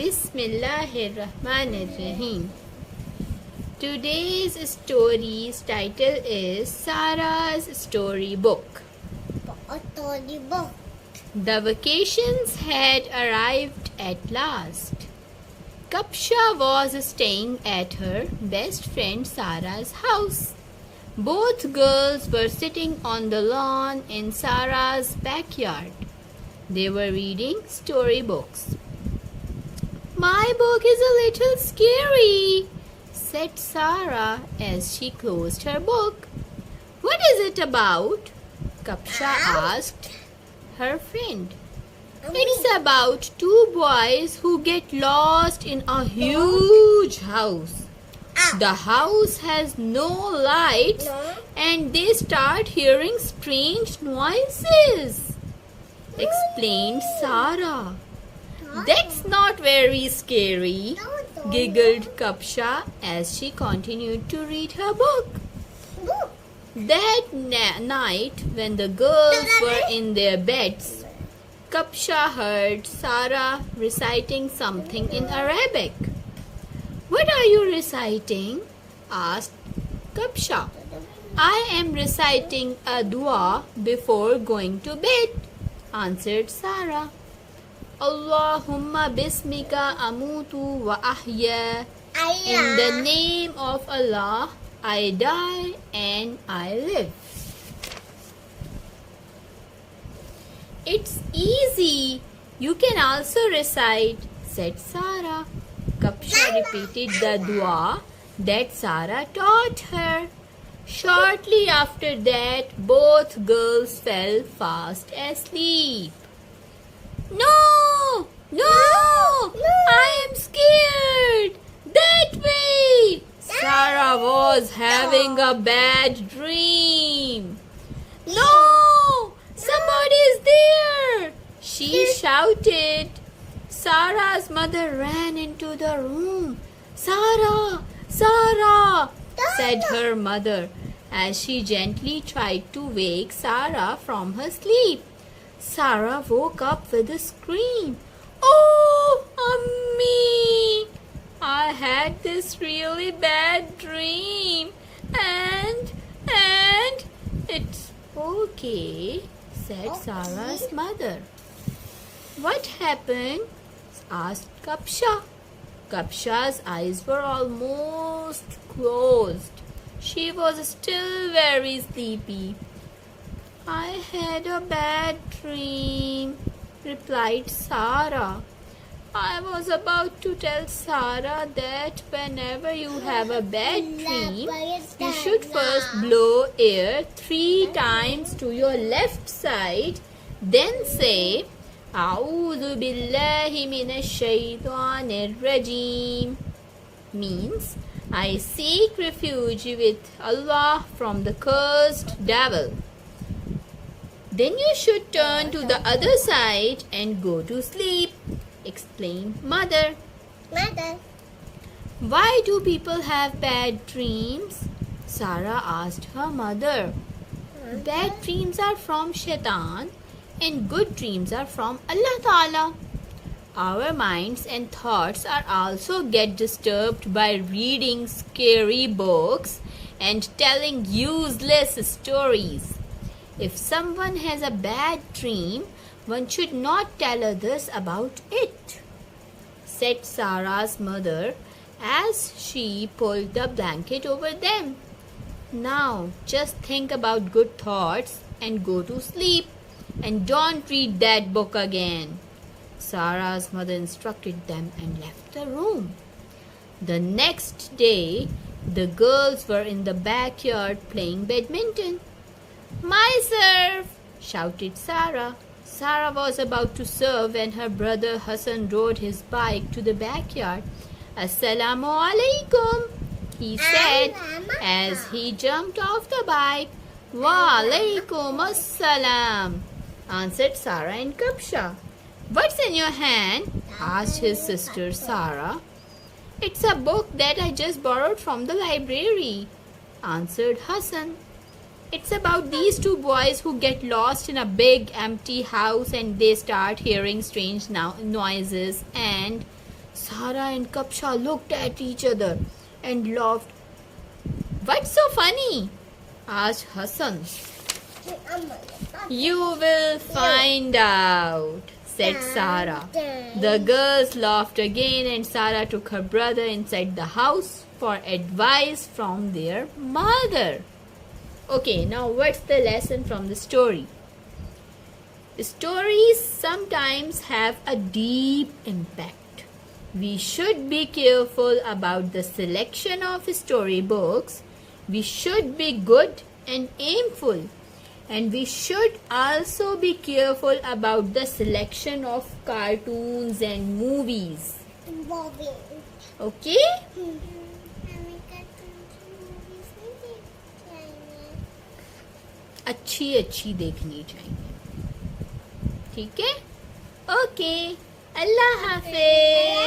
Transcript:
Bismillahirrahmanirrahim. Today's story's title is Sara's Storybook. Storybook. The vacations had arrived at last. Kapsha was staying at her best friend Sara's house. Both girls were sitting on the lawn in Sara's backyard. They were reading storybooks. "My book is a little scary," said Sara as she closed her book. "What is it about?" Kapsha asked her friend. "It's about two boys who get lost in a huge house. The house has no lights and they start hearing strange noises," explained Sara. "That's not very scary," giggled Kapsha as she continued to read her book. That night, when the girls were in their beds, Kapsha heard Sara reciting something in Arabic. "What are you reciting?" asked Kapsha. "I am reciting a dua before going to bed," answered Sara. "Allahumma bismika amutu wa ahya." In the name of Allah, I die and I live. "It's easy. You can also recite," said Sara. Kapsha repeated the dua that Sara taught her. Shortly after that, both girls fell fast asleep. No! I am scared! That way! Sara was having a bad dream. "No! Somebody is there!" she shouted. Sara's mother ran into the room. Sara! Said her mother as she gently tried to wake Sara from her sleep. Sara woke up with a scream. "Oh, Ummi! I had this really bad dream and it's okay," said Sara's mother. "What happened?" asked Kapsha. Kapsha's eyes were almost closed. She was still very sleepy. "I had a bad dream," replied Sara. I was about to tell Sara that whenever you have a bad dream, you should first blow air 3 times to your left side, then say, "A'udhu billahi minash shaitanir rajim," means I seek refuge with Allah from the cursed devil. Then you should turn to the other side and go to sleep, explained Mother. "Why do people have bad dreams?" Sara asked her mother. "Bad dreams are from Shaitan and good dreams are from Allah Ta'ala. Our minds and thoughts are also get disturbed by reading scary books and telling useless stories. If someone has a bad dream, one should not tell others about it," said Sara's mother as she pulled the blanket over them. "Now just think about good thoughts and go to sleep and don't read that book again." Sara's mother instructed them and left the room. The next day, the girls were in the backyard playing badminton. "My serve!" shouted Sara. Sara was about to serve when her brother Hassan rode his bike to the backyard. "Assalamu alaikum," he said as he jumped off the bike. "Wa alaikum assalam," answered Sara and Kapsha. "What's in your hand?" asked his sister Sara. "It's a book that I just borrowed from the library," answered Hassan. "It's about these two boys who get lost in a big empty house and they start hearing strange noises and Sara and Kapsha looked at each other and laughed. What's so funny? asked Hassan. You will find out, said Sara. The girls laughed again and Sara took her brother inside the house for advice from their mother. Okay, now what's the lesson from the story? Stories sometimes have a deep impact. We should be careful about the selection of storybooks. We should be good and aimful. And we should also be careful about the selection of cartoons and movies. Okay? अच्छी देखनी चाहिए. ठीक है? Okay. अल्लाह हाफिज.